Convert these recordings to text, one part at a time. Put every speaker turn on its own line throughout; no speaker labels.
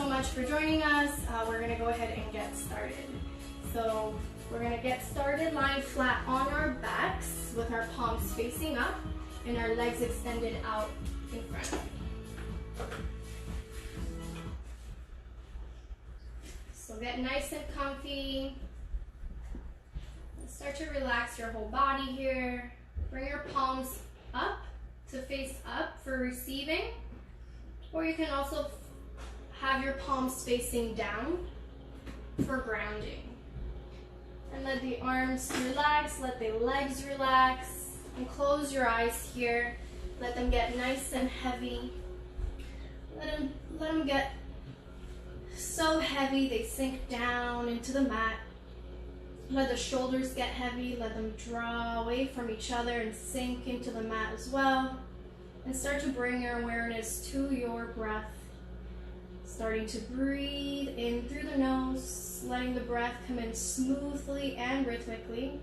so much for joining us. We're gonna go ahead and get started. So we're gonna get started lying flat on our backs with our palms facing up and our legs extended out in front. So get nice and comfy. Start to relax your whole body here. Bring your palms up to face up for receiving, or you can also have your palms facing down for grounding. And let the arms relax, let the legs relax, and close your eyes here. Let them get nice and heavy. Let them get so heavy they sink down into the mat. Let the shoulders get heavy, let them draw away from each other and sink into the mat as well. And start to bring your awareness to your breath. Starting to breathe in through the nose, letting the breath come in smoothly and rhythmically.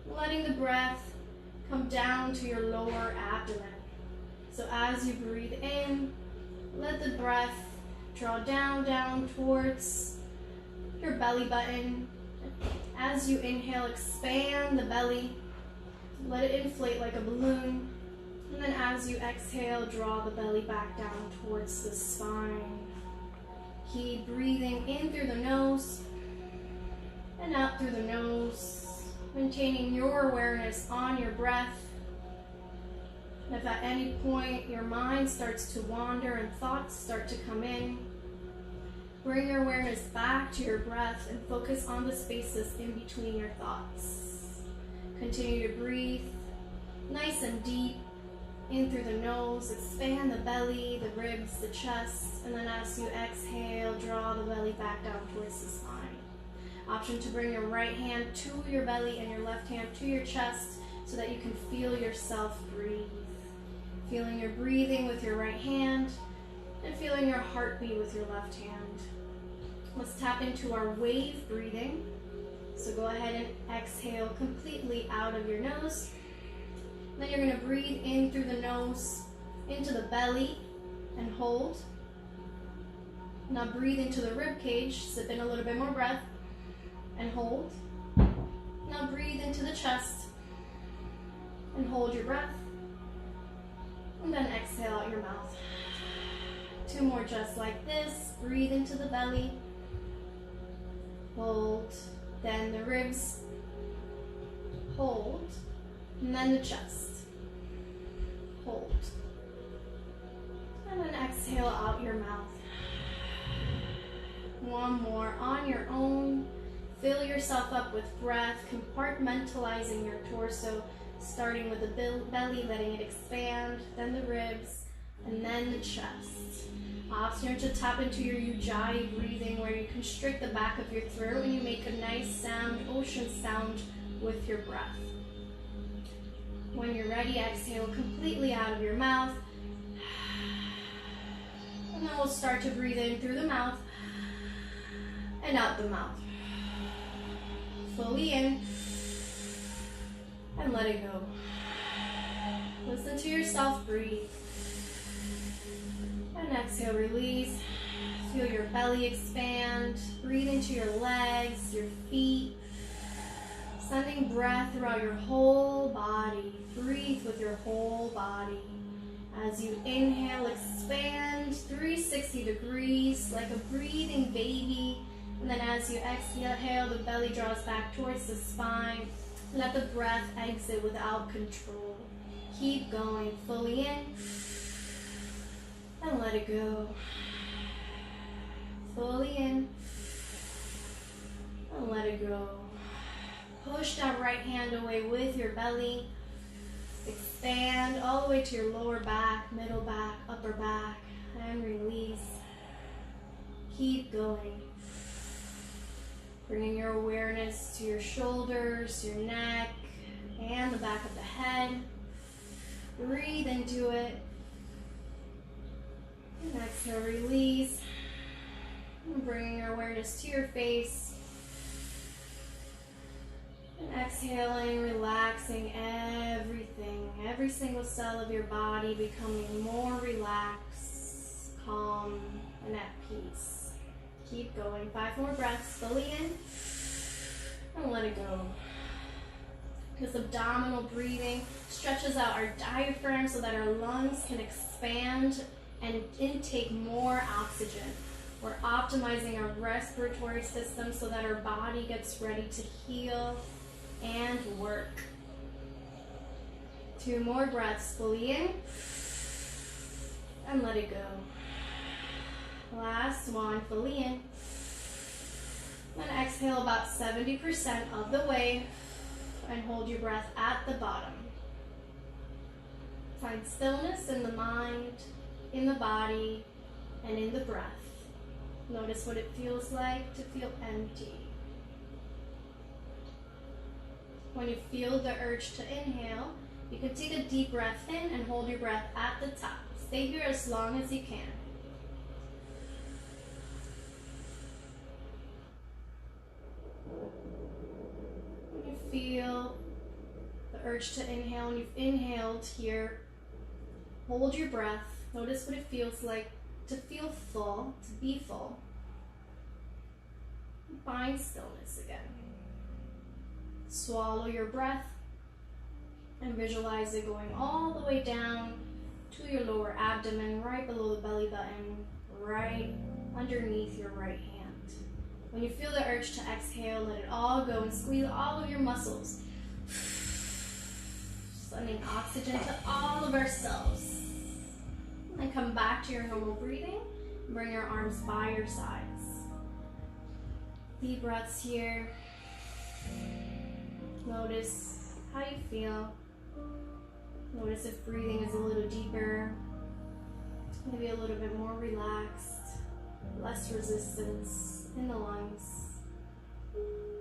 Letting the breath come down to your lower abdomen. So as you breathe in, let the breath draw down towards your belly button. As you inhale, expand the belly. Let it inflate like a balloon. And then as you exhale, draw the belly back down towards the spine. Keep breathing in through the nose and out through the nose, maintaining your awareness on your breath. And if at any point your mind starts to wander and thoughts start to come in, bring your awareness back to your breath and focus on the spaces in between your thoughts. Continue to breathe nice and deep in through the nose, expand the belly, the ribs, the chest, and then as you exhale, draw the belly back down towards the spine. Option to bring your right hand to your belly and your left hand to your chest so that you can feel yourself breathe. Feeling your breathing with your right hand and feeling your heartbeat with your left hand. Let's tap into our wave breathing. So go ahead and exhale completely out of your nose. Then you're going to breathe in through the nose, into the belly, and hold. Now breathe into the rib cage, sip in a little bit more breath, and hold. Now breathe into the chest, and hold your breath. And then exhale out your mouth. 2 more just like this. Breathe into the belly, hold, then the ribs, hold, and then the chest, hold, and then exhale out your mouth. 1 more on your own. Fill yourself up with breath, compartmentalizing your torso, starting with the belly, letting it expand, then the ribs, and then the chest. Option to tap into your Ujjayi breathing, where you constrict the back of your throat and you make a nice sound, ocean sound with your breath. When you're ready, exhale completely out of your mouth. And then we'll start to breathe in through the mouth and out the mouth. Fully in and let it go. Listen to yourself breathe. And exhale, release. Feel your belly expand. Breathe into your legs, your feet. Sending breath throughout your whole body. Breathe with your whole body. As you inhale, expand 360 degrees like a breathing baby. And then as you exhale, the belly draws back towards the spine. Let the breath exit without control. Keep going, fully in. And let it go. Fully in. And let it go. Push that right hand away with your belly. Expand all the way to your lower back, middle back, upper back, and release. Keep going. Bringing your awareness to your shoulders, your neck, and the back of the head. Breathe into it. And exhale, release. And bringing your awareness to your face. And exhaling, relaxing everything. Every single cell of your body becoming more relaxed, calm, and at peace. Keep going. 5 more breaths. Fully in. And let it go. This abdominal breathing stretches out our diaphragm so that our lungs can expand and intake more oxygen. We're optimizing our respiratory system so that our body gets ready to heal and work. 2 more breaths. Fully in. And let it go. Last one. Fully in. And exhale about 70% of the way. And hold your breath at the bottom. Find stillness in the mind, in the body, and in the breath. Notice what it feels like to feel empty. When you feel the urge to inhale, you can take a deep breath in and hold your breath at the top. Stay here as long as you can. When you feel the urge to inhale, and you've inhaled here, hold your breath. Notice what it feels like to feel full, to be full. Find stillness again. Swallow your breath and visualize it going all the way down to your lower abdomen, right below the belly button, right underneath your right hand. When you feel the urge to exhale, let it all go and squeeze all of your muscles, sending oxygen to all of our cells. And come back to your normal breathing. Bring your arms by your sides. Deep breaths here. Notice how you feel. Notice if breathing is a little deeper, maybe a little bit more relaxed, less resistance in the lungs.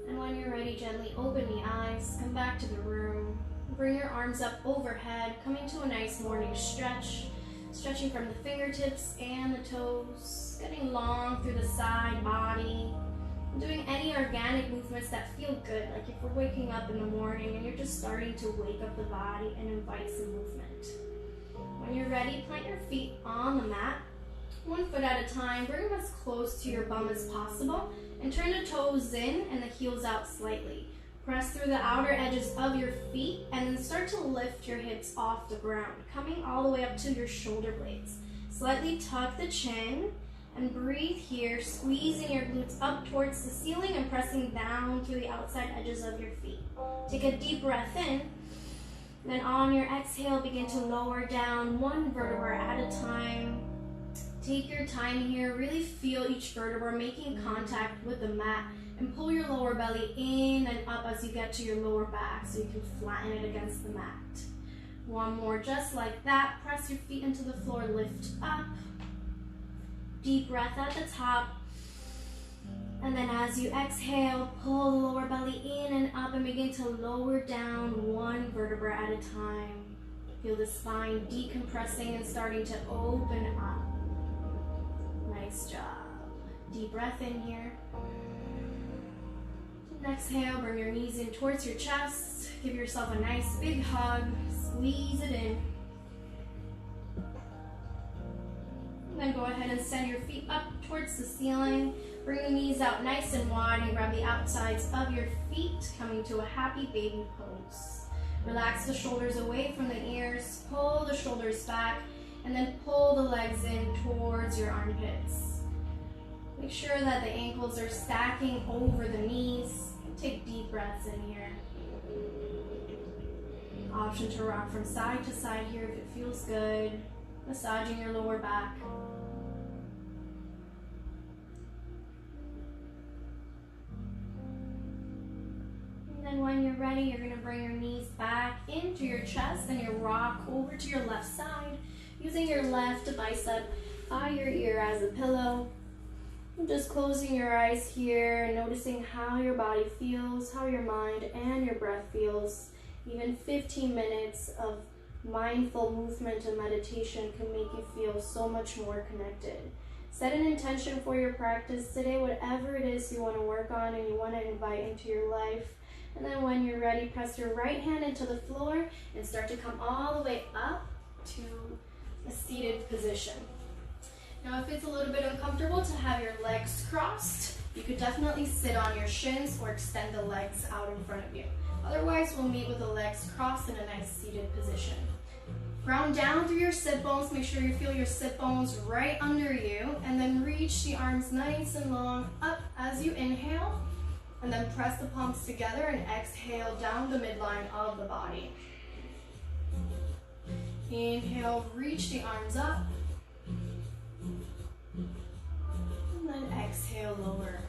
And when you're ready, gently open the eyes, come back to the room. Bring your arms up overhead, coming to a nice morning stretch. Stretching from the fingertips and the toes, getting long through the side body. Doing any organic movements that feel good, like if we're waking up in the morning and you're just starting to wake up the body and invite some movement. When you're ready, plant your feet on the mat, 1 foot at a time. Bring them as close to your bum as possible and turn the toes in and the heels out slightly. Press through the outer edges of your feet and then start to lift your hips off the ground, coming all the way up to your shoulder blades. Slightly tuck the chin and breathe here, squeezing your glutes up towards the ceiling and pressing down through the outside edges of your feet. Take a deep breath in. Then on your exhale, begin to lower down 1 vertebra at a time. Take your time here, really feel each vertebra making contact with the mat. And pull your lower belly in and up as you get to your lower back so you can flatten it against the mat. 1 more, just like that. Press your feet into the floor, lift up. Deep breath at the top. And then as you exhale, pull the lower belly in and up and begin to lower down 1 vertebra at a time. Feel the spine decompressing and starting to open up. Nice job. Deep breath in here. Exhale, bring your knees in towards your chest. Give yourself a nice big hug. Squeeze it in. And then go ahead and send your feet up towards the ceiling. Bring the knees out nice and wide and grab the outsides of your feet, coming to a happy baby pose. Relax the shoulders away from the ears. Pull the shoulders back and then pull the legs in towards your armpits. Make sure that the ankles are stacking over the knees. Take deep breaths in here. Option to rock from side to side here if it feels good. Massaging your lower back. And then when you're ready, you're going to bring your knees back into your chest and you rock over to your left side, using your left bicep by your ear as a pillow. Just closing your eyes here and noticing how your body feels, how your mind and your breath feels. Even 15 minutes of mindful movement and meditation can make you feel so much more connected. Set an intention for your practice today, whatever it is you want to work on and you want to invite into your life. And then when you're ready, press your right hand into the floor and start to come all the way up to a seated position. Now if it's a little bit uncomfortable to have your legs crossed, you could definitely sit on your shins or extend the legs out in front of you. Otherwise, we'll meet with the legs crossed in a nice seated position. Ground down through your sit bones. Make sure you feel your sit bones right under you, and then reach the arms nice and long up as you inhale, and then press the palms together and exhale down the midline of the body. Inhale, reach the arms up, and then exhale, lower.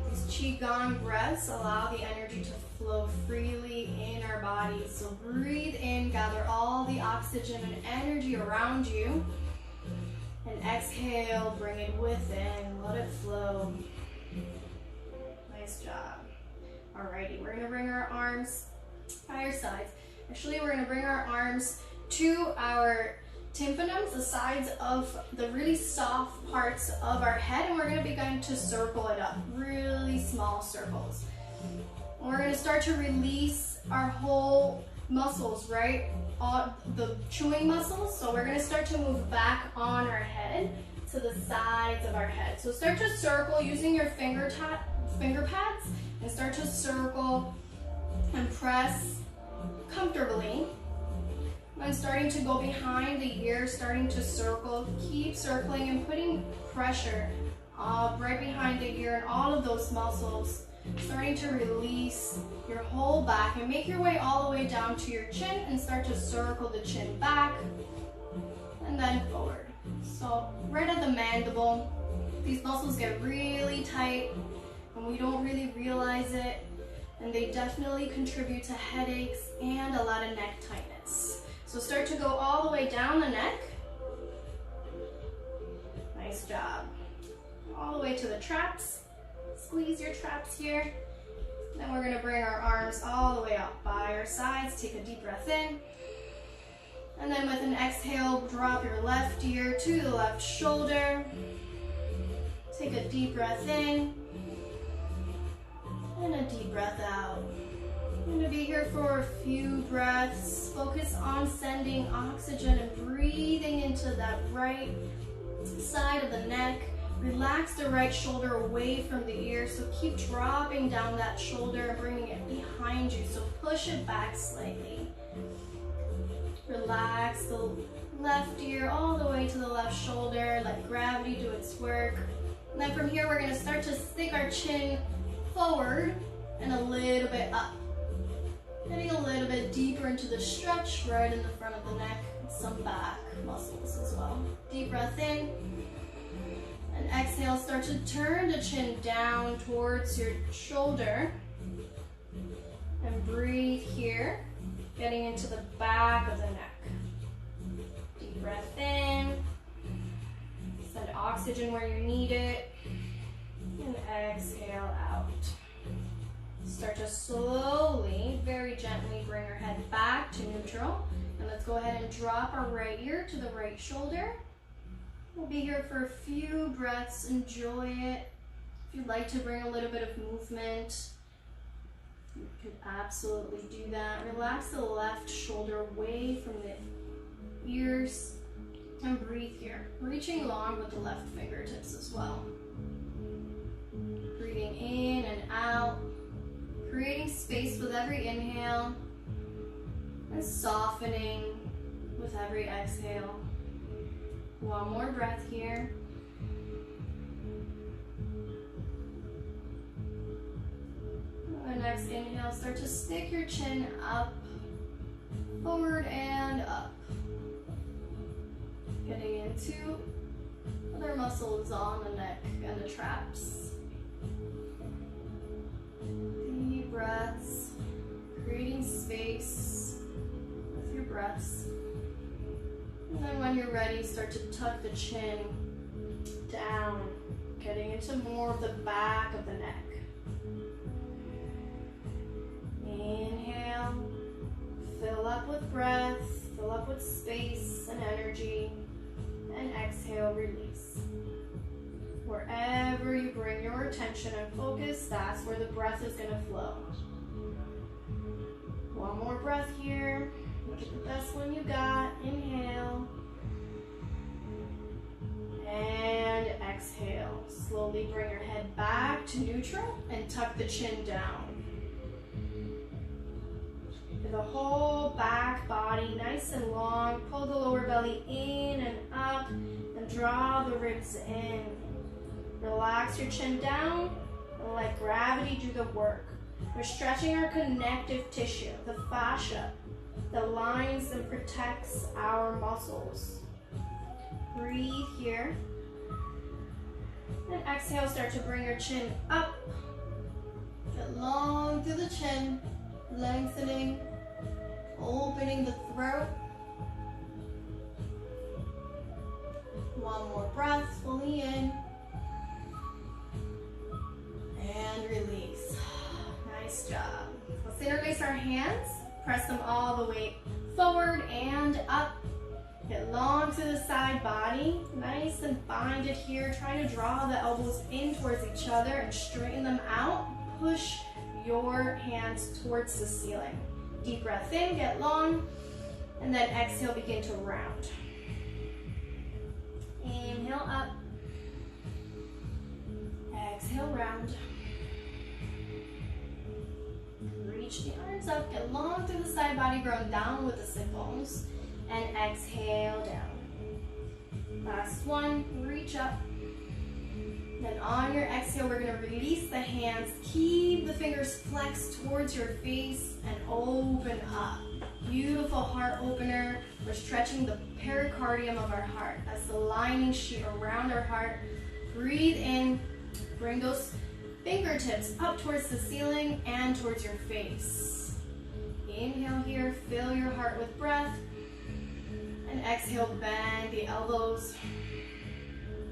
These Qigong breaths allow the energy to flow freely in our bodies. So breathe in, gather all the oxygen and energy around you. And exhale, bring it within, let it flow. Nice job. Alrighty, we're gonna bring our arms by our sides. Actually, we're gonna bring our arms to our tympanums, the sides of the really soft parts of our head, and we're going to begin to circle it up, really small circles. And we're going to start to release our whole muscles, right? All the chewing muscles. So we're going to start to move back on our head to the sides of our head. So start to circle using your finger pads and start to circle and press comfortably. And starting to go behind the ear, starting to circle, keep circling and putting pressure right behind the ear and all of those muscles. Starting to release your whole back and make your way all the way down to your chin and start to circle the chin back and then forward. So right at the mandible, these muscles get really tight and we don't really realize it, and they definitely contribute to headaches and a lot of neck tightness. So start to go all the way down the neck. Nice job. All the way to the traps. Squeeze your traps here. Then we're going to bring our arms all the way up by our sides. Take a deep breath in. And then with an exhale, drop your left ear to the left shoulder. Take a deep breath in. And a deep breath out. I'm going to be here for a few breaths. Focus on sending oxygen and breathing into that right side of the neck. Relax the right shoulder away from the ear. So keep dropping down that shoulder and bringing it behind you. So push it back slightly. Relax the left ear all the way to the left shoulder. Let gravity do its work. And then from here, we're going to start to stick our chin forward and a little bit up. Getting a little bit deeper into the stretch right in the front of the neck, and some back muscles as well. Deep breath in, and exhale, start to turn the chin down towards your shoulder, and breathe here, getting into the back of the neck. Deep breath in, send oxygen where you need it, and exhale out. Start to slowly, very gently bring our head back to neutral. And let's go ahead and drop our right ear to the right shoulder. We'll be here for a few breaths. Enjoy it. If you'd like to bring a little bit of movement, you can absolutely do that. Relax the left shoulder away from the ears and breathe here. Reaching long with the left fingertips as well. Breathing in and out. Creating space with every inhale and softening with every exhale. One more breath here. The next inhale, start to stick your chin up, forward and up. Getting into other muscles on the neck and the traps. Deep breaths, creating space with your breaths. And then when you're ready, start to tuck the chin down, getting into more of the back of the neck. Inhale, fill up with breath, fill up with space and energy, and exhale, release. Wherever you bring your attention and focus, that's where the breath is going to flow. One more breath here. Make it the best one you got. Inhale. And exhale. Slowly bring your head back to neutral and tuck the chin down. Get the whole back body nice and long. Pull the lower belly in and up and draw the ribs in. Relax your chin down and let gravity do the work. We're stretching our connective tissue, the fascia, that lines and protects our muscles. Breathe here. And exhale, start to bring your chin up. Get long through the chin, lengthening, opening the throat. One more breath, fully in. And release. Nice job. Let's interlace our hands. Press them all the way forward and up. Get long to the side body. Nice and bind it here. Try to draw the elbows in towards each other and straighten them out. Push your hands towards the ceiling. Deep breath in, get long. And then exhale, begin to round. Inhale up. Exhale, round. Reach the arms up, get long through the side body, ground down with the sit bones. And exhale down. Last one, reach up. Then on your exhale, we're gonna release the hands. Keep the fingers flexed towards your face and open up. Beautiful heart opener. We're stretching the pericardium of our heart. That's the lining sheet around our heart. Breathe in, bring those fingertips up towards the ceiling and towards your face. Inhale here, fill your heart with breath. And exhale, bend the elbows.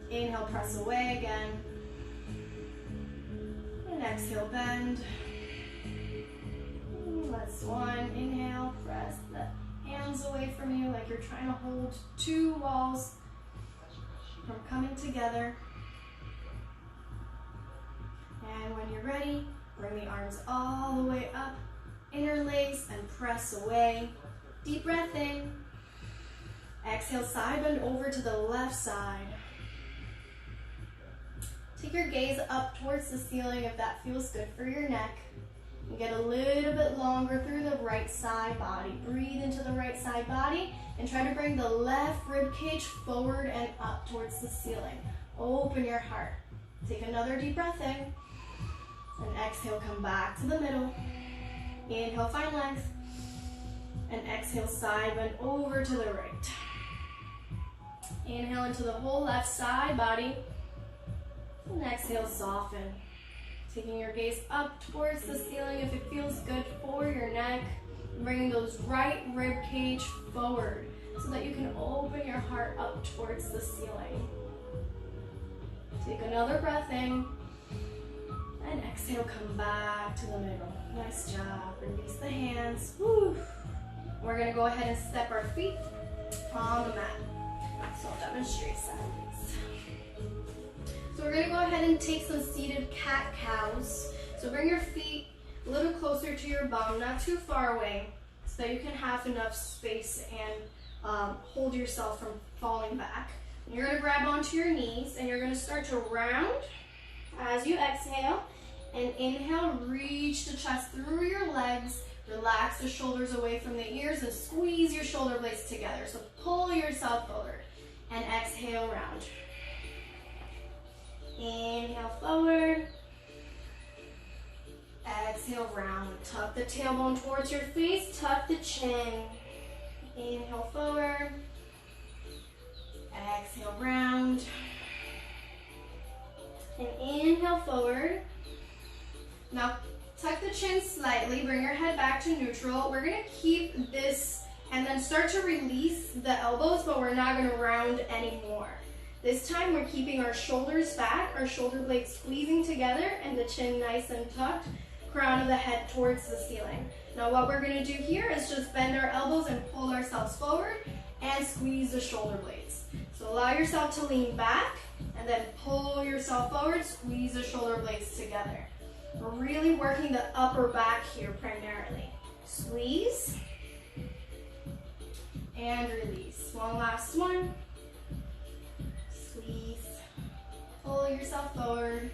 Inhale, press away again. And exhale, bend. Last one, inhale, press the hands away from you like you're trying to hold two walls from coming together. And when you're ready, bring the arms all the way up, interlace and press away. Deep breath in. Exhale, side bend over to the left side. Take your gaze up towards the ceiling if that feels good for your neck. And get a little bit longer through the right side body. Breathe into the right side body and try to bring the left rib cage forward and up towards the ceiling. Open your heart. Take another deep breath in. And exhale, come back to the middle. Inhale, find length. And exhale, side bend over to the right. Inhale into the whole left side body. And exhale, soften. Taking your gaze up towards the ceiling if it feels good for your neck. Bringing those right rib cage forward so that you can open your heart up towards the ceiling. Take another breath in. And exhale, come back to the middle. Nice job. Release the hands. Woo. We're going to go ahead and step our feet on the mat. So I'll demonstrate that. So we're going to go ahead and take some seated cat-cows. So bring your feet a little closer to your bum, not too far away, so that you can have enough space and hold yourself from falling back. And you're going to grab onto your knees and you're going to start to round as you exhale. And inhale, reach the chest through your legs. Relax the shoulders away from the ears and squeeze your shoulder blades together. So pull yourself forward and exhale, round. Inhale, forward. Exhale, round. Tuck the tailbone towards your face. Tuck the chin. Inhale, forward. Exhale, round. And inhale, forward. Now, tuck the chin slightly. Bring your head back to neutral. We're going to keep this and then start to release the elbows, but we're not going to round anymore. This time, we're keeping our shoulders back, our shoulder blades squeezing together, and the chin nice and tucked, crown of the head towards the ceiling. Now, what we're going to do here is just bend our elbows and pull ourselves forward and squeeze the shoulder blades. So allow yourself to lean back and then pull yourself forward, squeeze the shoulder blades together. We're really working the upper back here primarily. Squeeze and release. One last one. Squeeze Pull yourself forward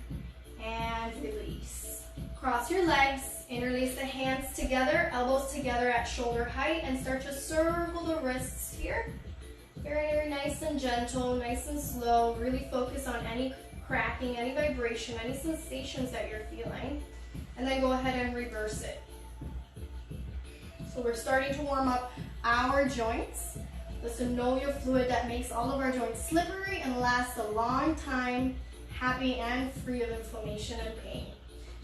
and release. Cross your legs, interlace the hands together, elbows together at shoulder height, and start to circle the wrists here. Very nice and gentle, nice and slow. Really focus on any cracking, any vibration, any sensations that you're feeling. And then go ahead and reverse it. So we're starting to warm up our joints. The synovial fluid that makes all of our joints slippery and lasts a long time, happy and free of inflammation and pain.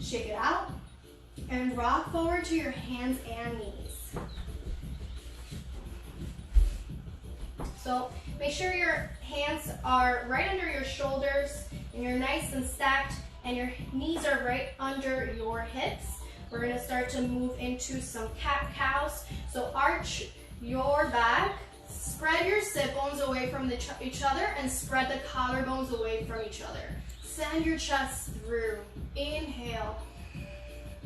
Shake it out and rock forward to your hands and knees. So make sure your hands are right under your shoulders and you're nice and stacked and your knees are right under your hips. We're going to start to move into some cat-cows. So arch your back, spread your sit bones away from each other and spread the collarbones away from each other. Send your chest through. Inhale.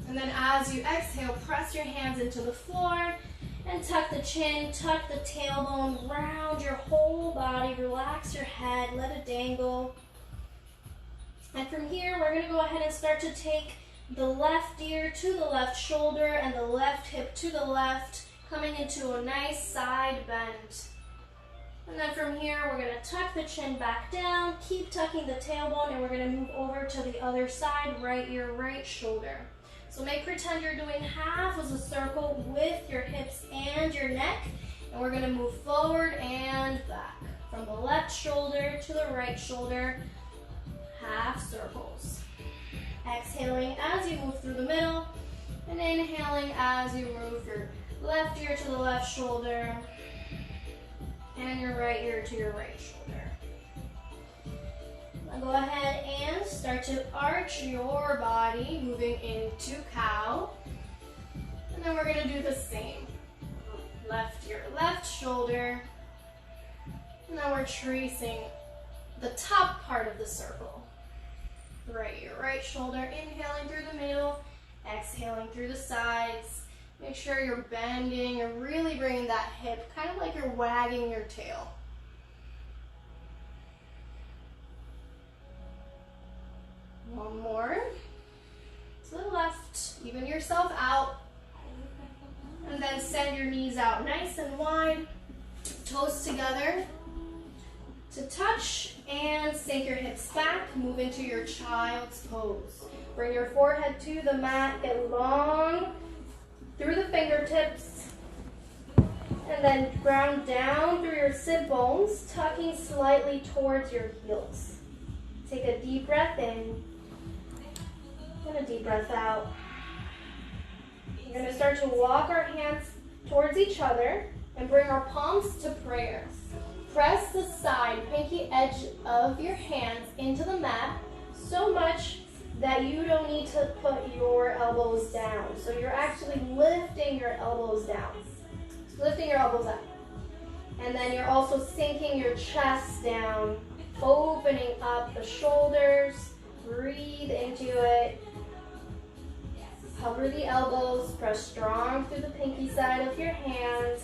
And then as you exhale, press your hands into the floor and tuck the chin, tuck the tailbone, round your whole body, relax your head, let it dangle. And from here, we're going to go ahead and start to take the left ear to the left shoulder and the left hip to the left, coming into a nice side bend. And then from here, we're going to tuck the chin back down, keep tucking the tailbone, and we're going to move over to the other side, right ear, right shoulder. So pretend you're doing half as a circle with your hips and your neck, and we're going to move forward and back. From the left shoulder to the right shoulder, half circles. Exhaling as you move through the middle, and inhaling as you move your left ear to the left shoulder, and your right ear to your right shoulder. Now go ahead and start to arch your body, moving into cow. And then we're going to do the same. Left ear, left shoulder. And then we're tracing the top part of the circle. Right ear, right shoulder, inhaling through the middle, exhaling through the sides. Make sure you're bending and really bringing that hip, kind of like you're wagging your tail. One more. To the left, even yourself out. And then send your knees out nice and wide, toes together. To touch and sink your hips back, move into your child's pose. Bring your forehead to the mat, get long through the fingertips, and then ground down through your sit bones, tucking slightly towards your heels. Take a deep breath in and a deep breath out. We're going to start to walk our hands towards each other and bring our palms to prayer. Press the side pinky edge of your hands into the mat so much that you don't need to put your elbows down. So you're actually lifting your elbows down. Lifting your elbows up. And then you're also sinking your chest down, opening up the shoulders. Breathe into it. Cover the elbows. Press strong through the pinky side of your hands.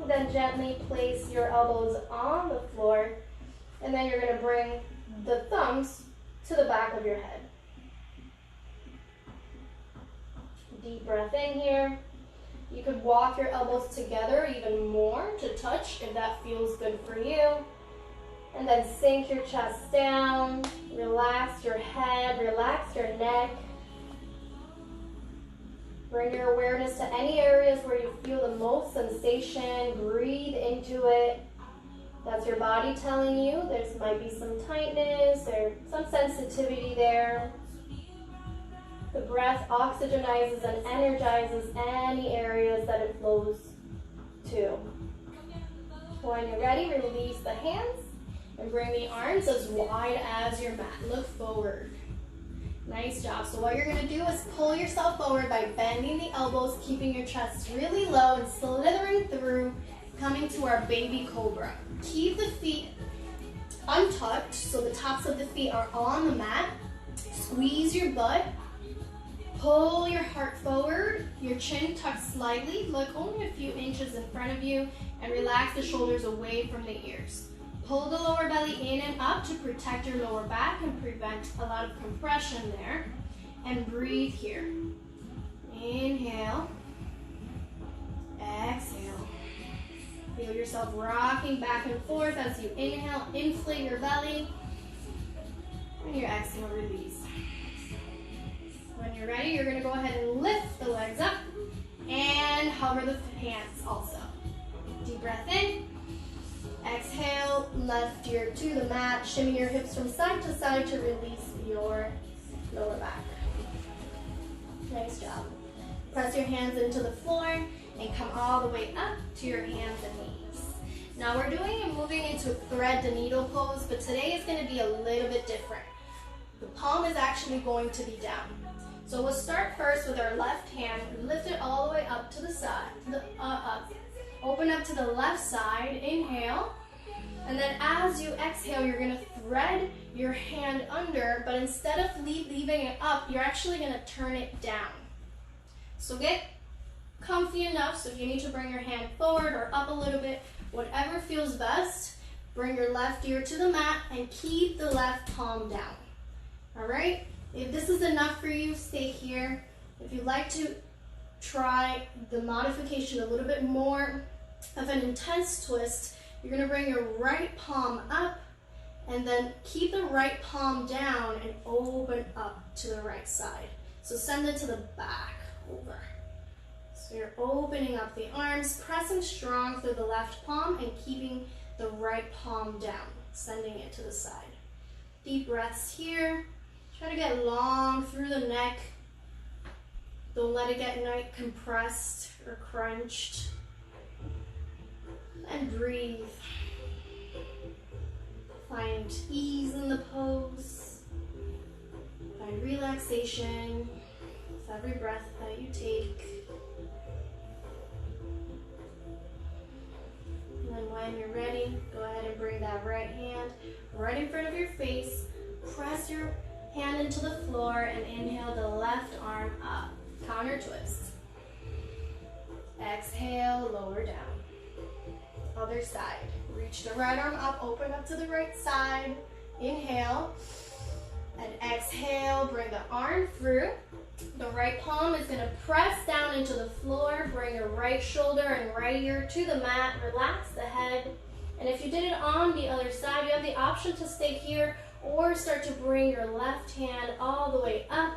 Then gently place your elbows on the floor, and then you're going to bring the thumbs to the back of your head. Deep breath in here. You could walk your elbows together even more to touch if that feels good for you. And then sink your chest down, relax your head, relax your neck. Bring your awareness to any areas where you feel the most sensation. Breathe into it. That's your body telling you there might be some tightness or some sensitivity there. The breath oxygenizes and energizes any areas that it flows to. When you're ready, release the hands and bring the arms as wide as your mat. Look forward. Nice job. So what you're going to do is pull yourself forward by bending the elbows, keeping your chest really low and slithering through, coming to our baby cobra. Keep the feet untucked so the tops of the feet are on the mat. Squeeze your butt. Pull your heart forward, your chin tucked slightly, look only a few inches in front of you, and relax the shoulders away from the ears. Pull the lower belly in and up to protect your lower back and prevent a lot of compression there. And breathe here. Inhale. Exhale. Feel yourself rocking back and forth as you inhale, inflate your belly. And your exhale, release. When you're ready, you're going to go ahead and lift the legs up and hover the hands also. Deep breath in. Exhale, left ear to the mat. Shimmy your hips from side to side to release your lower back. Nice job. Press your hands into the floor and come all the way up to your hands and knees. Now we're moving into a thread the needle pose, but today is going to be a little bit different. The palm is actually going to be down. So we'll start first with our left hand. Lift it all the way up to the side, up. Open up to the left side, inhale. And then as you exhale, you're gonna thread your hand under, but instead of leaving it up, you're actually gonna turn it down. So get comfy enough, so if you need to bring your hand forward or up a little bit, whatever feels best, bring your left ear to the mat and keep the left palm down. All right? If this is enough for you, stay here. If you'd like to try the modification a little bit more of an intense twist, you're gonna bring your right palm up and then keep the right palm down and open up to the right side. So send it to the back, over. So you're opening up the arms, pressing strong through the left palm and keeping the right palm down, sending it to the side. Deep breaths here. Try to get long through the neck. Don't let it get compressed or crunched. And breathe. Find ease in the pose. Find relaxation with every breath that you take. And then when you're ready, go ahead and bring that right hand right in front of your face. Press your hand into the floor and inhale the left arm up. Counter twist. Exhale, lower down. Other side. Reach the right arm up, open up to the right side. Inhale. And exhale, bring the arm through. The right palm is going to press down into the floor. Bring your right shoulder and right ear to the mat. Relax the head. And if you did it on the other side, you have the option to stay here or start to bring your left hand all the way up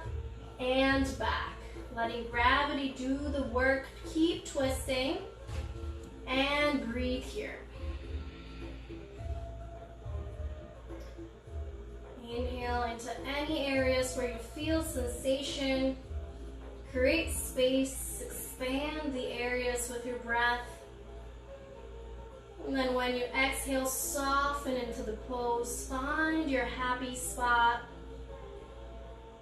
and back. Letting gravity do the work. Keep twisting and breathe here. Inhale into any areas where you feel sensation. Create space, expand the areas with your breath. And then when you exhale, soften into the pose. Find your happy spot,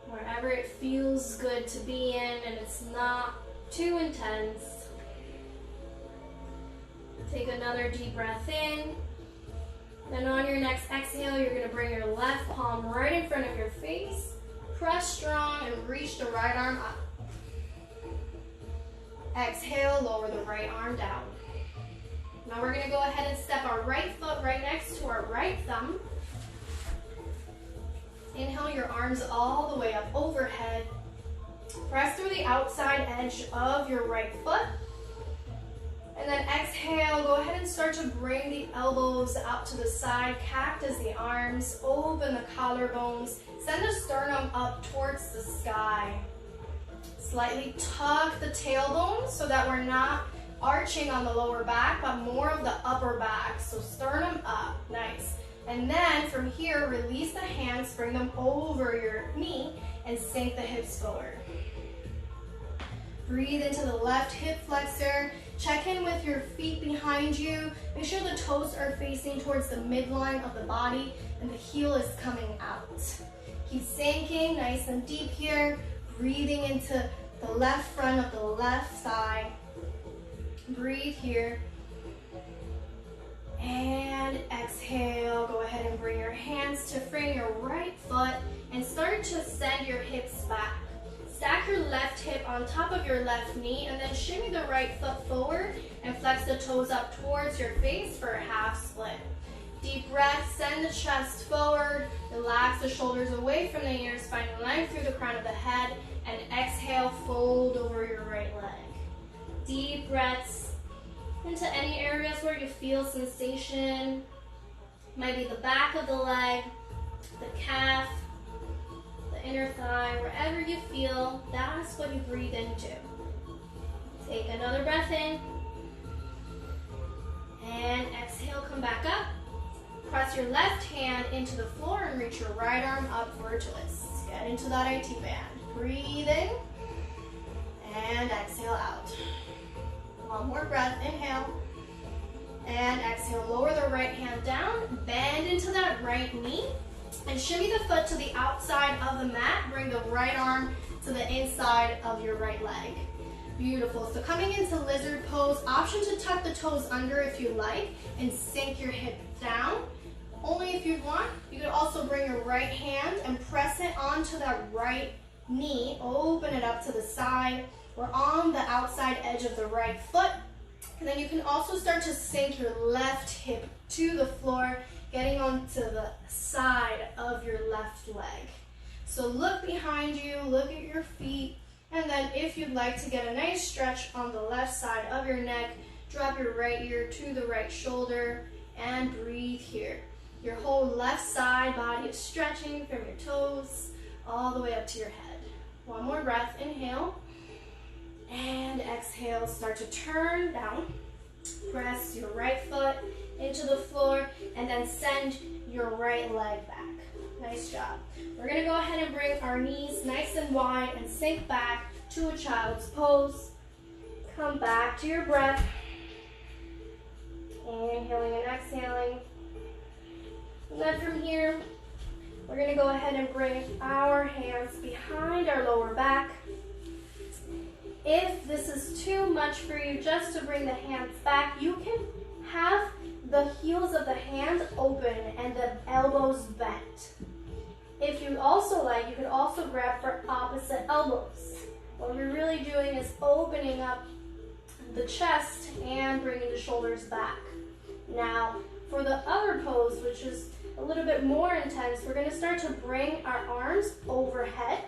wherever it feels good to be in and it's not too intense. Take another deep breath in. Then on your next exhale, you're going to bring your left palm right in front of your face. Press strong and reach the right arm up. Exhale, lower the right arm down. Now we're going to go ahead and step our right foot right next to our right thumb. Inhale your arms all the way up overhead. Press through the outside edge of your right foot. And then exhale, go ahead and start to bring the elbows out to the side, cactus the arms, open the collarbones, send the sternum up towards the sky. Slightly tuck the tailbone so that we're not arching on the lower back, but more of the upper back. So sternum up, nice. And then from here, release the hands, bring them over your knee, and sink the hips forward. Breathe into the left hip flexor. Check in with your feet behind you. Make sure the toes are facing towards the midline of the body and the heel is coming out. Keep sinking nice and deep here. Breathing into the left front of the left thigh. Breathe here. And exhale. Go ahead and bring your hands to frame your right foot and start to send your hips back. Stack your left hip on top of your left knee and then shimmy the right foot forward and flex the toes up towards your face for a half split. Deep breath, send the chest forward, relax the shoulders away from the ears, finding length through the crown of the head, and exhale, fold over your right leg. Deep breaths into any areas where you feel sensation. Might be the back of the leg, the calf, the inner thigh, wherever you feel, that's what you breathe into. Take another breath in, and exhale, come back up. Press your left hand into the floor and reach your right arm up for a twist. Get into that IT band. Breathe in and exhale out. One more breath, inhale and exhale. Lower the right hand down, bend into that right knee and shimmy the foot to the outside of the mat. Bring the right arm to the inside of your right leg. Beautiful. So coming into lizard pose, option to tuck the toes under if you like and sink your hip down. Only if you want. You could also bring your right hand and press it onto that right knee. Open it up to the side. We're on the outside edge of the right foot. And then you can also start to sink your left hip to the floor, getting onto the side of your left leg. So look behind you, look at your feet, and then if you'd like to get a nice stretch on the left side of your neck, drop your right ear to the right shoulder and breathe here. Your whole left side body is stretching from your toes all the way up to your head. One more breath, inhale and exhale. Start to turn down. Press your right foot into the floor and then send your right leg back. Nice job. We're gonna go ahead and bring our knees nice and wide and sink back to a child's pose. Come back to your breath. Inhaling and exhaling. And then from here, we're gonna go ahead and bring our hands behind our lower back. If this is too much for you just to bring the hands back, you can have the heels of the hands open and the elbows bent. If you also like, you could also grab for opposite elbows. What we're really doing is opening up the chest and bringing the shoulders back. Now, for the other pose, which is a little bit more intense, we're going to start to bring our arms overhead.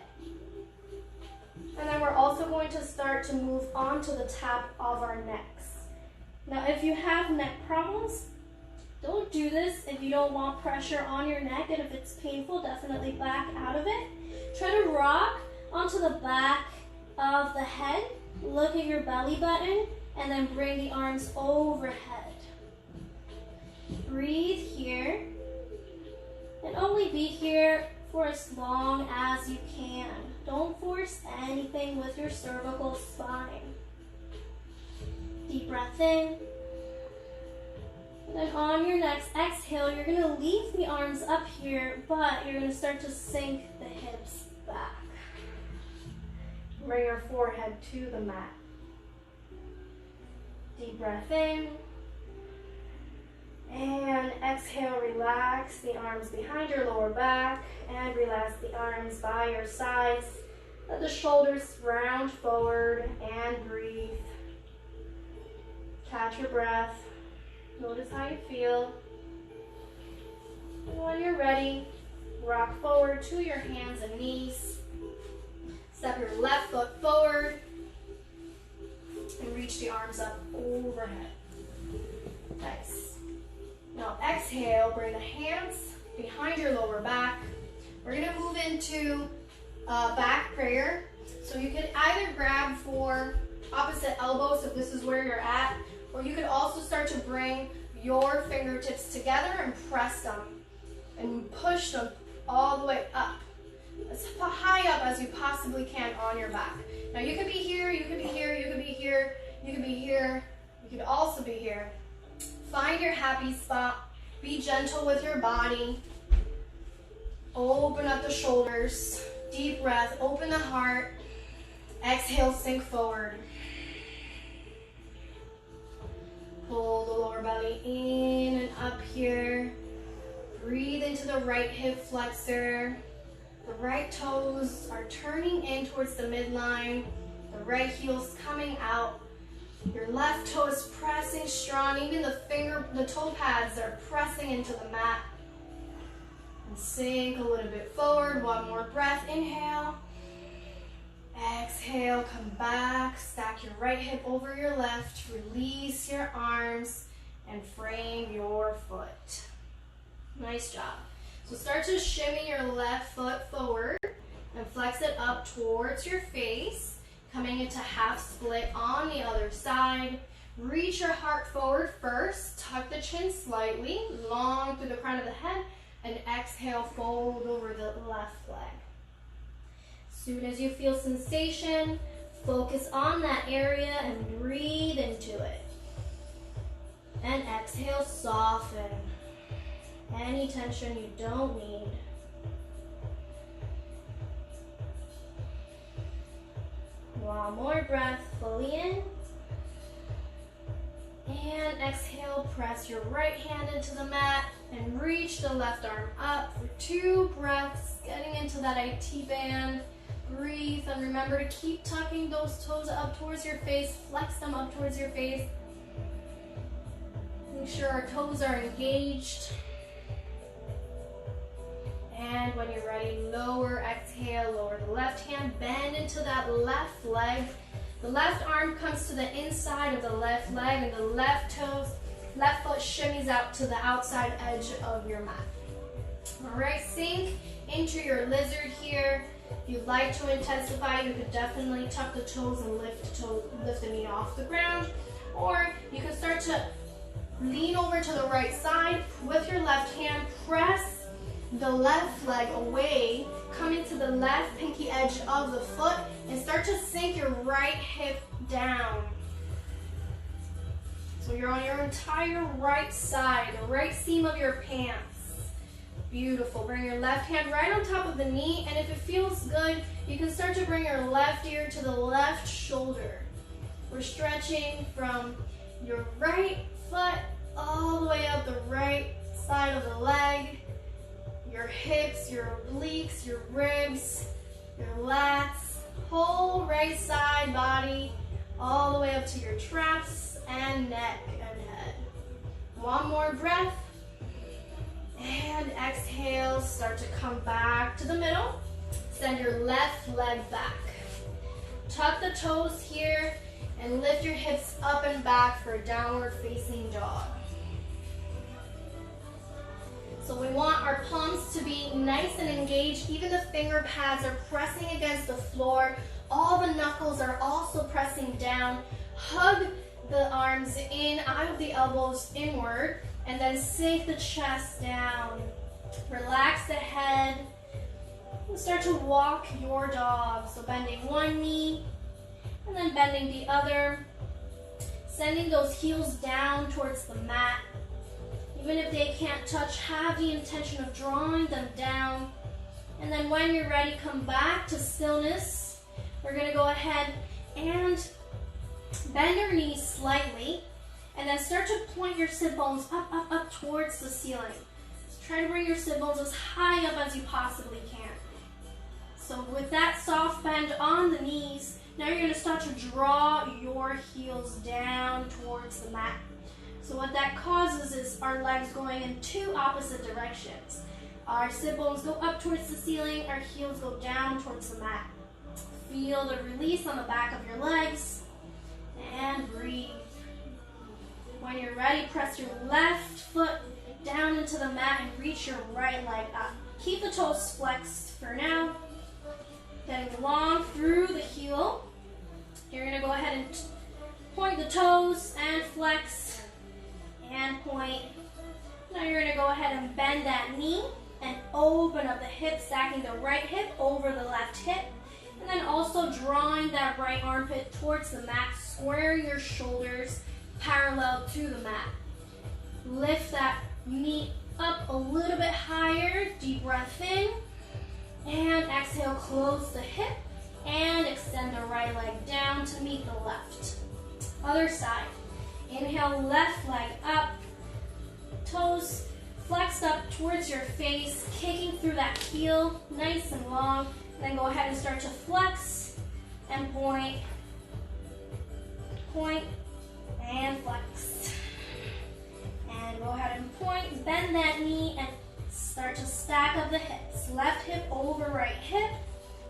And then we're also going to start to move on to the top of our necks. Now, if you have neck problems, don't do this if you don't want pressure on your neck, and if it's painful, definitely back out of it. Try to rock onto the back of the head, look at your belly button, and then bring the arms overhead. Breathe here, and only be here for as long as you can. Don't force anything with your cervical spine. Deep breath in. And then on your next exhale, you're going to leave the arms up here, but you're going to start to sink the hips back. Bring your forehead to the mat. Deep breath in. And exhale, relax the arms behind your lower back and relax the arms by your sides. Let the shoulders round forward and breathe. Catch your breath. Notice how you feel. And when you're ready, rock forward to your hands and knees. Step your left foot forward and reach the arms up overhead. Nice. Now exhale, bring the hands behind your lower back. We're going to move into back prayer. So you can either grab for opposite elbows if this is where you're at, or you could also start to bring your fingertips together and press them and push them all the way up, as high up as you possibly can on your back. Now you could be here, you could be here, you could be here, you could be here, you could also be here. Find your happy spot. Be gentle with your body. Open up the shoulders. Deep breath. Open the heart. Exhale, sink forward. Pull the lower belly in and up here. Breathe into the right hip flexor. The right toes are turning in towards the midline. The right heel's coming out. Your left toe is pressing strong. Even the toe pads are pressing into the mat. And sink a little bit forward. One more breath. Inhale. Exhale, come back. Stack your right hip over your left. Release your arms and frame your foot. Nice job. So start to shimmy your left foot forward and flex it up towards your face, coming into half split on the other side. Reach your heart forward first, tuck the chin slightly, long through the crown of the head, and exhale, fold over the left leg. As soon as you feel sensation, focus on that area and breathe into it. And exhale, soften. Any tension you don't need. One more breath, fully in. And exhale, press your right hand into the mat and reach the left arm up for 2 breaths, getting into that IT band. Breathe and remember to keep tucking those toes up towards your face, flex them up towards your face. Make sure our toes are engaged. And when you're ready, lower, exhale, lower the left hand, bend into that left leg. The left arm comes to the inside of the left leg and the left foot shimmies out to the outside edge of your mat. All right, sink into your lizard here. If you'd like to intensify, you could definitely tuck the toes and lift the knee off the ground. Or you can start to lean over to the right side with your left hand, press the left leg away, come into the left pinky edge of the foot and start to sink your right hip down. So you're on your entire right side, the right seam of your pants. Beautiful. Bring your left hand right on top of the knee, and if it feels good, you can start to bring your left ear to the left shoulder. We're stretching from your right foot all the way up the right side of the leg, your hips, your obliques, your ribs, your lats, whole right side body, all the way up to your traps and neck and head. One more breath. And exhale, start to come back to the middle. Send your left leg back. Tuck the toes here and lift your hips up and back for a downward facing dog. So we want our palms to be nice and engaged. Even the finger pads are pressing against the floor. All the knuckles are also pressing down. Hug the arms in, out of the elbows inward, and then sink the chest down. Relax the head. And start to walk your dog. So bending one knee, and then bending the other. Sending those heels down towards the mat. Even if they can't touch, have the intention of drawing them down. And then when you're ready, come back to stillness. We're gonna go ahead and bend your knees slightly, and then start to point your sit bones up, up, up towards the ceiling. So try to bring your sit bones as high up as you possibly can. So with that soft bend on the knees, now you're gonna start to draw your heels down towards the mat. So what that causes is our legs going in 2 opposite directions. Our sit bones go up towards the ceiling, our heels go down towards the mat. Feel the release on the back of your legs, and breathe. When you're ready, press your left foot down into the mat and reach your right leg up. Keep the toes flexed for now. Getting long through the heel. You're gonna go ahead and point the toes and flex and point. Now you're gonna go ahead and bend that knee and open up the hip, stacking the right hip over the left hip. And then also drawing that right armpit towards the mat, squaring your shoulders parallel to the mat. Lift that knee up a little bit higher, deep breath in, and exhale, close the hip, and extend the right leg down to meet the left. Other side. Inhale, left leg up, toes flexed up towards your face, kicking through that heel, nice and long. Then go ahead and start to flex and point, point, and flex. And go ahead and point, bend that knee, and start to stack up the hips. Left hip over right hip.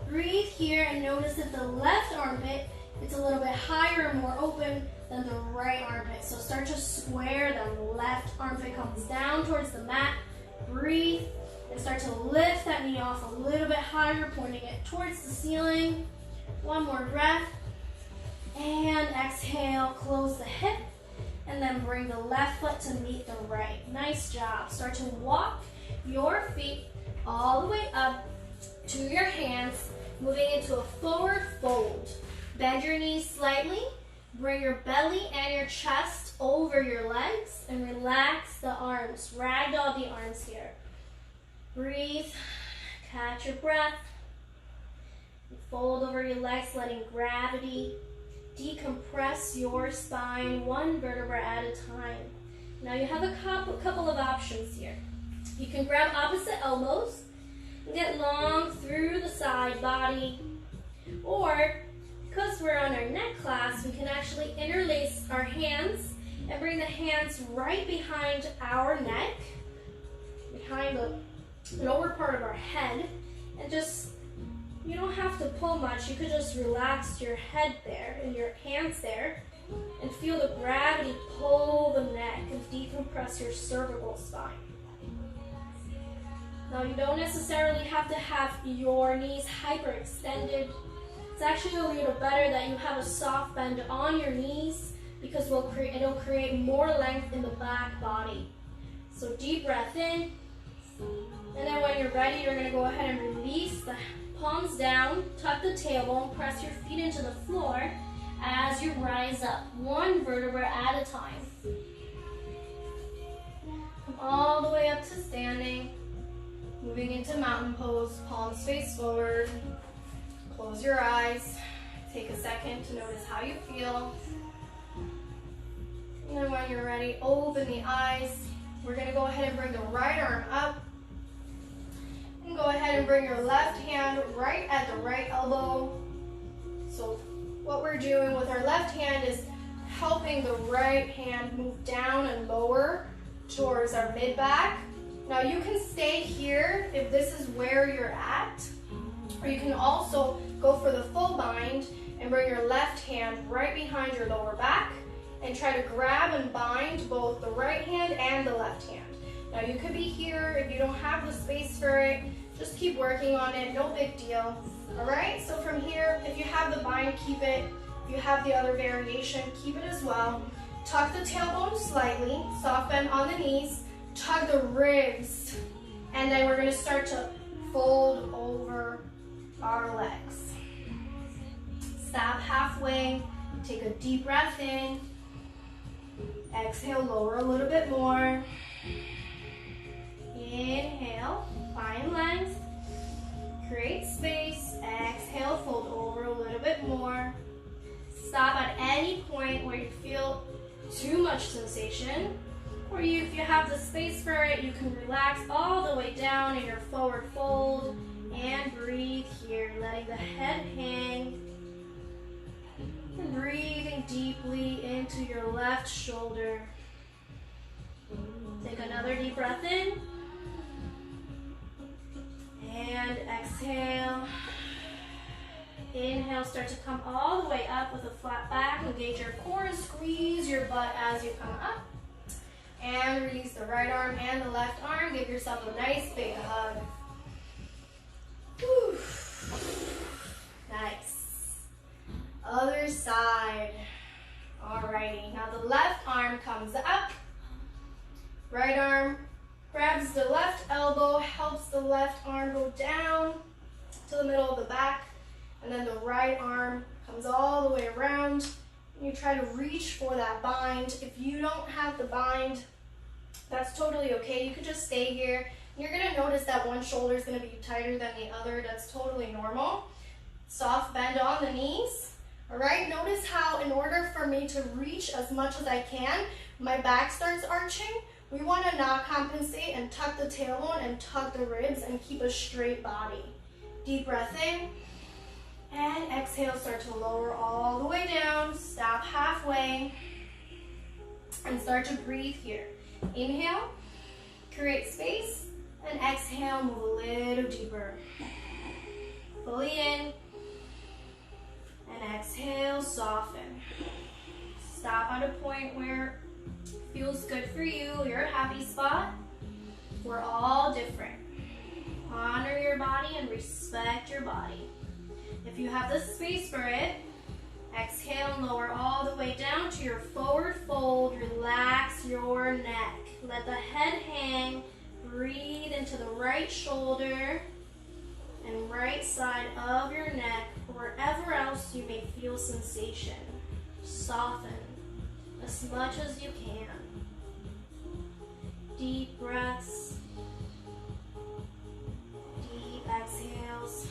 Breathe here and notice that the left armpit is a little bit higher and more open than the right armpit. So start to square them. Left armpit comes down towards the mat. Breathe and start to lift that knee off a little bit higher, pointing it towards the ceiling. One more breath. And exhale, close the hip. And then bring the left foot to meet the right. Nice job. Start to walk your feet all the way up to your hands, moving into a forward fold. Bend your knees slightly. Bring your belly and your chest over your legs and relax the arms. Ragdoll the arms here. Breathe. Catch your breath. Fold over your legs, letting gravity decompress your spine one vertebra at a time. Now you have a couple of options here. You can grab opposite elbows and get long through the side body, or because we're on our neck class, we can actually interlace our hands and bring the hands right behind our neck, behind the lower part of our head, and just, you don't have to pull much. You could just relax your head there and your hands there and feel the gravity pull the neck and decompress your cervical spine. Now you don't necessarily have to have your knees hyperextended. It's actually a little better that you have a soft bend on your knees because it'll create more length in the back body. So deep breath in, and then when you're ready, you're gonna go ahead and release the palms down, tuck the tailbone, press your feet into the floor as you rise up, one vertebra at a time. Come all the way up to standing, moving into mountain pose, palms face forward. Close your eyes. Take a second to notice how you feel. And then when you're ready, open the eyes. We're gonna go ahead and bring the right arm up. And go ahead and bring your left hand right at the right elbow. So what we're doing with our left hand is helping the right hand move down and lower towards our mid-back. Now you can stay here if this is where you're at, or you can also go for the full bind and bring your left hand right behind your lower back and try to grab and bind both the right hand and the left hand. Now you could be here if you don't have the space for it. Just keep working on it, no big deal. All right, so from here, if you have the bind, keep it. If you have the other variation, keep it as well. Tuck the tailbone slightly, soft bend on the knees, tug the ribs, and then we're gonna start to fold over our legs. Stop halfway, take a deep breath in. Exhale, lower a little bit more. Inhale, find legs. Create space. Exhale, fold over a little bit more. Stop at any point where you feel too much sensation. Or if you have the space for it, you can relax all the way down in your forward fold. And breathe here, letting the head hang. And breathing deeply into your left shoulder. Take another deep breath in. And exhale. Inhale, start to come all the way up with a flat back. Engage your core and squeeze your butt as you come up. And release the right arm and the left arm. Give yourself a nice big hug. Whew. Nice. Other side. Alrighty, now the left arm comes up. Right arm grabs the left elbow, helps the left arm go down to the middle of the back. And then the right arm comes all the way around. And you try to reach for that bind. If you don't have the bind, that's totally okay. You could just stay here. You're gonna notice that one shoulder is gonna be tighter than the other. That's totally normal. Soft bend on the knees. All right, notice how in order for me to reach as much as I can, my back starts arching We want to not compensate and tuck the tailbone and tuck the ribs and keep a straight body. Deep breath in. And exhale, start to lower all the way down. Stop halfway. And start to breathe here. Inhale, create space. And exhale, move a little deeper. Fully in. And exhale, soften. Stop at a point where it feels good for you, your happy spot. We're all different. Honor your body and respect your body. If you have the space for it, exhale and lower all the way down to your forward fold. Relax your neck. Let the head hang. Breathe into the right shoulder and right side of your neck, wherever else you may feel sensation. Soften as much as you can. Deep breaths. Deep exhales.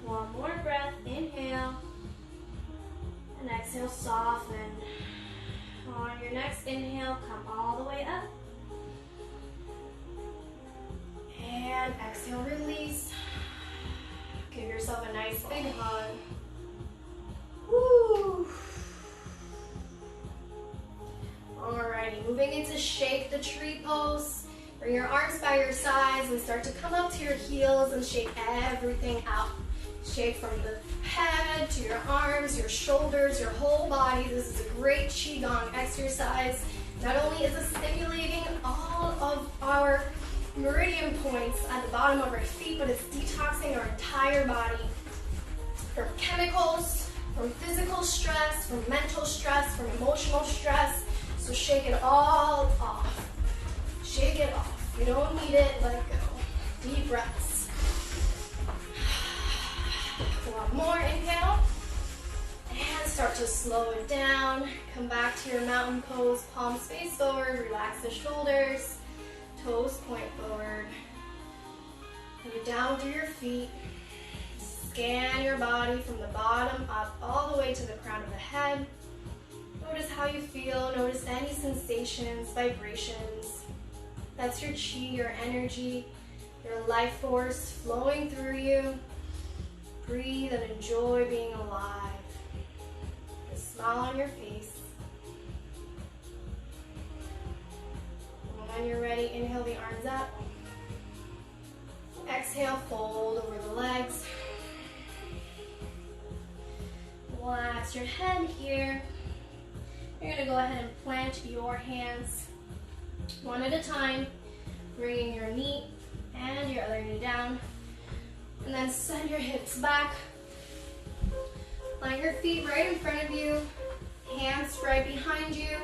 One more breath. Inhale. And exhale, soften. On your next inhale, come all the way up. And exhale, release. Give yourself a nice big hug. Woo! Alrighty, moving into shake the tree pose. Bring your arms by your sides and start to come up to your heels and shake everything out. Shake from the head to your arms, your shoulders, your whole body. This is a great Qigong exercise. Not only is it stimulating all of our meridian points at the bottom of our feet, but it's detoxing our entire body from chemicals, from physical stress, from mental stress, from emotional stress. So shake it all off. Shake it off. You don't need it, let it go. Deep breaths. One more inhale. And start to slow it down. Come back to your mountain pose, palms face forward, relax the shoulders, toes point forward. Move down through your feet. Scan your body from the bottom up all the way to the crown of the head. Notice how you feel. Notice any sensations, vibrations. That's your chi, your energy, your life force flowing through you. Breathe and enjoy being alive. A smile on your face. And when you're ready, inhale the arms up. Exhale, fold over the legs. Relax your head here. You're going to go ahead and plant your hands one at a time, bringing your knee and your other knee down. And then send your hips back. Plant your feet right in front of you. Hands right behind you.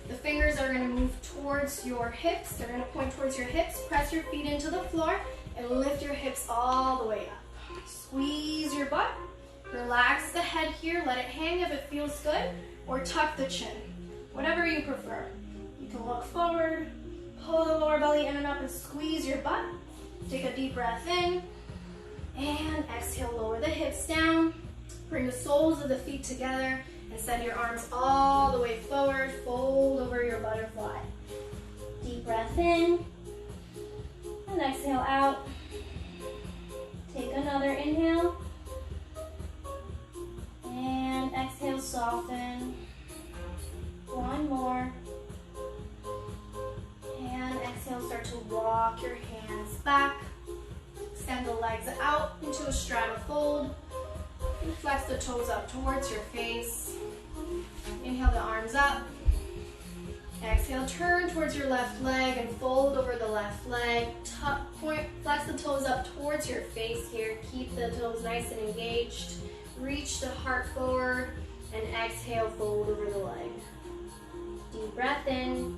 The fingers are going to move towards your hips. They're going to point towards your hips. Press your feet into the floor and lift your hips all the way up. Squeeze your butt. Relax the head here. Let it hang if it feels good. Or tuck the chin. Whatever you prefer. You can look forward. Pull the lower belly in and up and squeeze your butt. Take a deep breath in. And exhale, lower the hips down. Bring the soles of the feet together and send your arms all the way forward. Fold over your butterfly. Deep breath in. And exhale out. Take another inhale. And exhale, soften. One more. And exhale, start to walk your hands back. Extend the legs out into a straddle fold. And flex the toes up towards your face. Inhale the arms up. Exhale, turn towards your left leg and fold over the left leg. Flex the toes up towards your face here. Keep the toes nice and engaged. Reach the heart forward and exhale, fold over the leg. Deep breath in.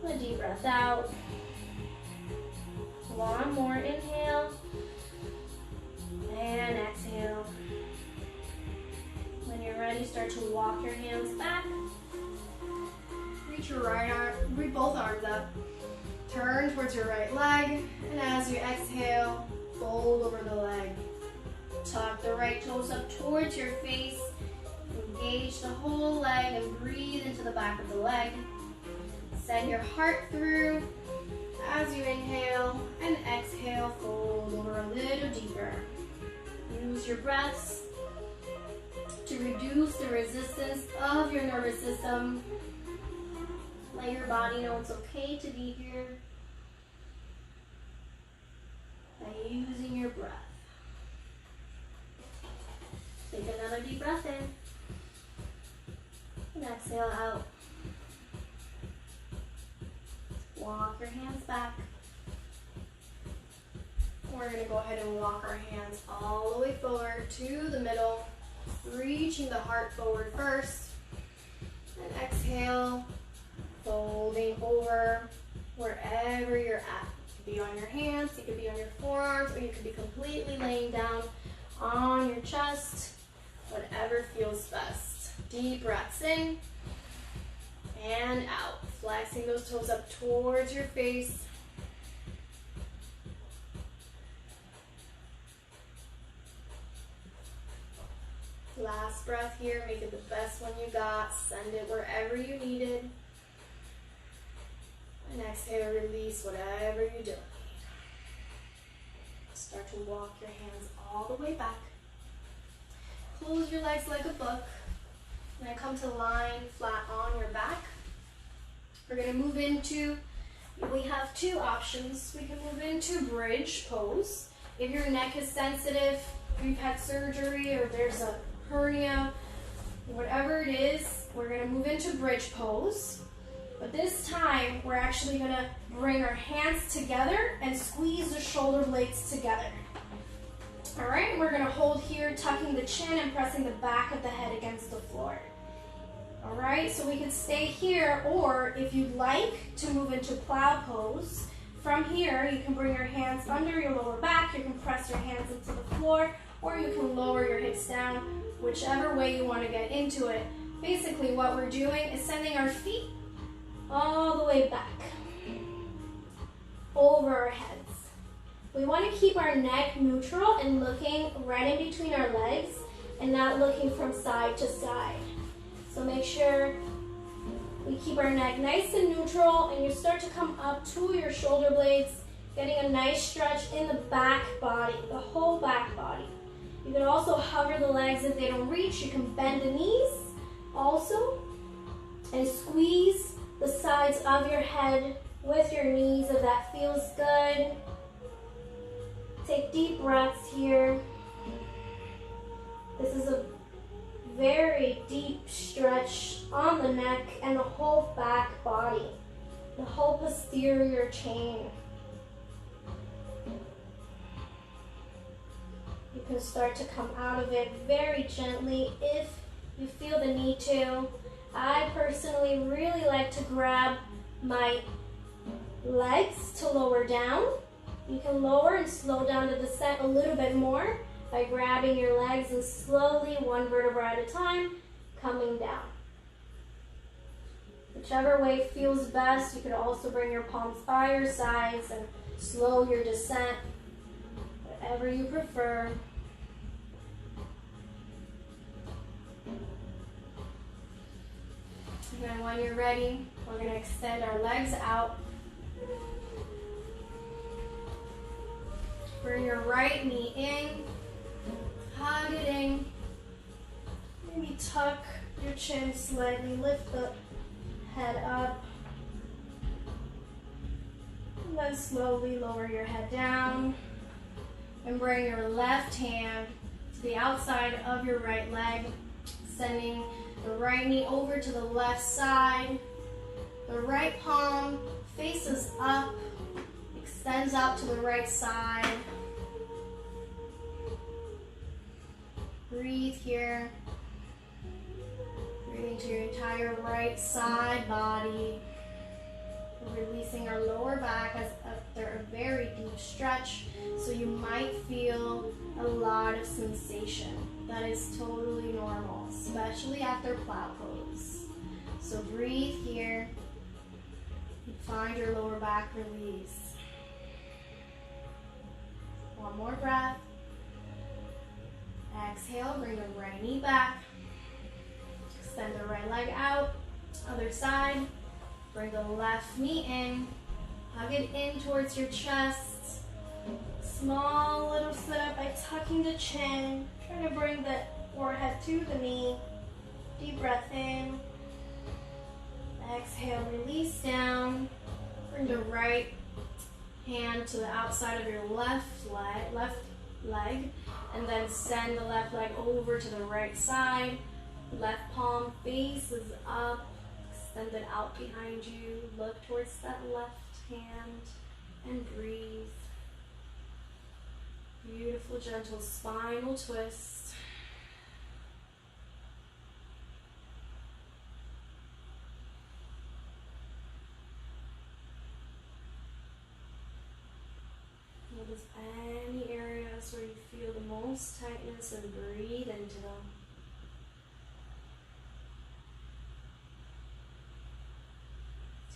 A deep breath out. One more inhale. And exhale. When you're ready, start to walk your hands back. Reach your right arm, reach both arms up. Turn towards your right leg. And as you exhale, fold over the leg. Tuck the right toes up towards your face. Engage the whole leg and breathe into the back of the leg. Send your heart through as you inhale and exhale, fold over a little deeper. Use your breaths to reduce the resistance of your nervous system. Let your body know it's okay to be here by using your breath. Take another deep breath in and exhale out. Walk your hands back. We're going to go ahead and walk our hands all the way forward to the middle, reaching the heart forward first. And exhale, folding over wherever you're at. You could be on your hands, you could be on your forearms, or you could be completely laying down on your chest, whatever feels best. Deep breaths in and out. Flexing those toes up towards your face. Last breath here, make it the best one you got. Send it wherever you need it. And exhale, release whatever you don't need. Start to walk your hands all the way back. Close your legs like a book. Then come to lying flat on your back. We're going to move into, we have two options. We can move into bridge pose. If your neck is sensitive, if you've had surgery, or there's a hernia, whatever it is, we're going to move into bridge pose. But this time, we're actually going to bring our hands together and squeeze the shoulder blades together. All right, we're going to hold here, tucking the chin and pressing the back of the head against the floor. All right, so we can stay here, or if you'd like to move into plow pose, from here you can bring your hands under your lower back, you can press your hands into the floor, or you can lower your hips down, whichever way you want to get into it. Basically what we're doing is sending our feet all the way back, over our heads. We want to keep our neck neutral and looking right in between our legs and not looking from side to side. So make sure we keep our neck nice and neutral, and you start to come up to your shoulder blades, getting a nice stretch in the back body, the whole back body. You can also hover the legs if they don't reach. You can bend the knees also and squeeze the sides of your head with your knees if that feels good. Take deep breaths here. This is a very deep stretch on the neck and the whole back body, the whole posterior chain. You can start to come out of it very gently if you feel the need to. I personally really like to grab my legs to lower down. You can lower and slow down the descent a little bit more by grabbing your legs and slowly, one vertebra at a time, coming down. Whichever way feels best. You could also bring your palms by your sides and slow your descent, whatever you prefer. And then when you're ready, we're going to extend our legs out. Bring your right knee in, hug it in. Maybe tuck your chin slightly, lift the head up. And then slowly lower your head down. And bring your left hand to the outside of your right leg, sending the right knee over to the left side. The right palm faces up, extends out to the right side. Breathe here. Breathing to your entire right side body. Releasing our lower back after a very deep stretch. So you might feel a lot of sensation. That is totally normal, especially after plow pose. So breathe here. And find your lower back release. One more breath. Exhale, bring the right knee back. Extend the right leg out. Other side. Bring the left knee in. Hug it in towards your chest. Small little sit up by tucking the chin. Try to bring the forehead to the knee. Deep breath in. Exhale, release down. Bring the right hand to the outside of your left leg, and then send the left leg over to the right side. Left palm faces up, extend it out behind you. Look towards that left hand and breathe. Beautiful, gentle spinal twist. Notice any areas where you feel the most tightness and breathe into them.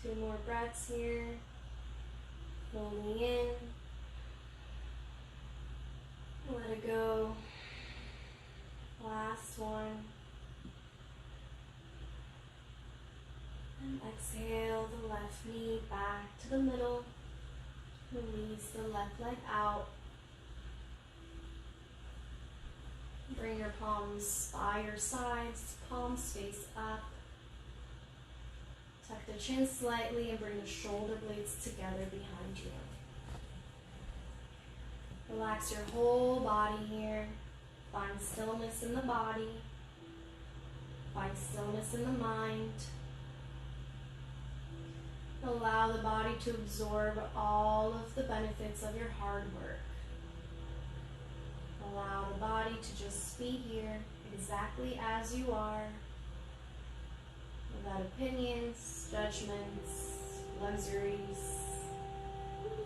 Two more breaths here. Holding in. Let it go. Last one. And exhale the left knee back to the middle. Release the left leg out. Bring your palms by your sides, palms face up. Tuck the chin slightly and bring the shoulder blades together behind you. Relax your whole body here. Find stillness in the body. Find stillness in the mind. Allow the body to absorb all of the benefits of your hard work. Allow the body to just be here exactly as you are, without opinions, judgments, luxuries,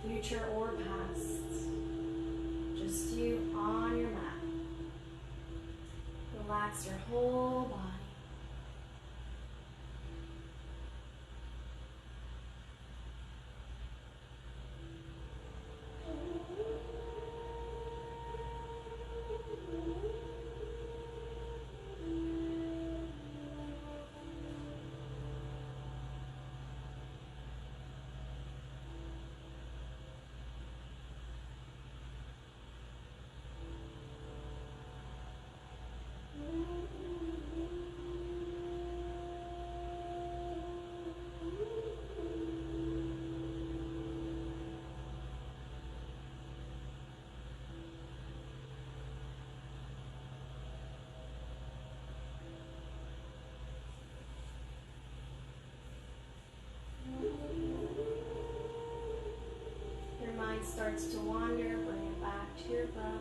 future or past. Just you on your mat. Relax your whole body. Starts to wander, bring it back to your breath.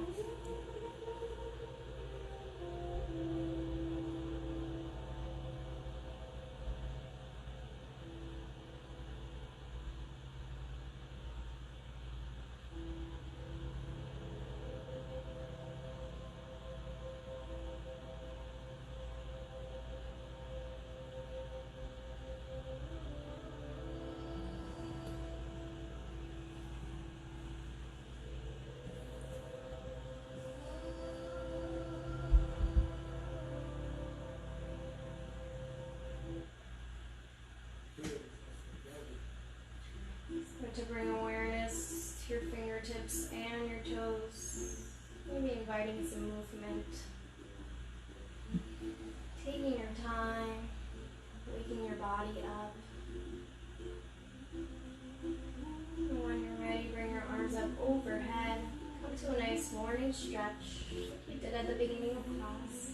To bring awareness to your fingertips and your toes. Maybe inviting some movement. Taking your time, waking your body up. And when you're ready, bring your arms up overhead. Come to a nice morning stretch, like you did at the beginning of class.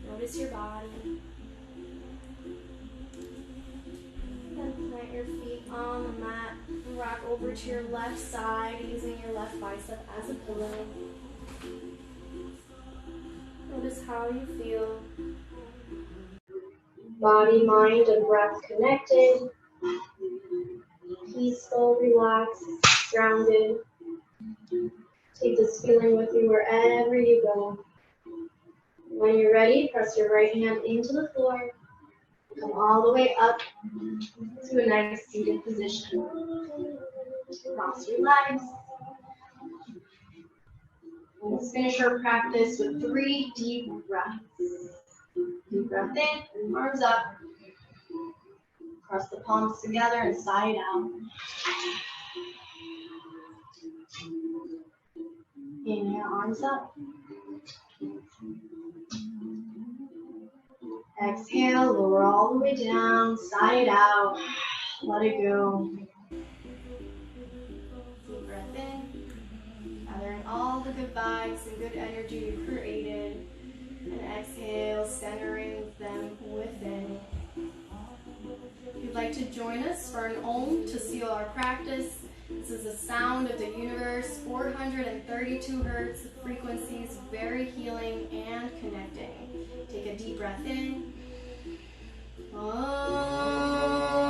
Notice your body. Then plant your feet on the mat. Rock over to your left side using your left bicep as a pillow. Notice how you feel. Body, mind, and breath connected. Peaceful, relaxed, grounded. Take this feeling with you wherever you go. When you're ready, press your right hand into the floor. Come all the way up to a nice seated position. Cross your legs. Let's finish our practice with 3 deep breaths. Deep breath in, arms up. Press the palms together and side out. Inhale, arms up. Exhale, lower all the way down, side out. Let it go. Deep breath in, gathering all the good vibes and good energy you created. And exhale, centering them within. If you'd like to join us for an Om to seal our practice, this is the sound of the universe, 432 hertz frequencies, very healing and connecting. Take a deep breath in. Om.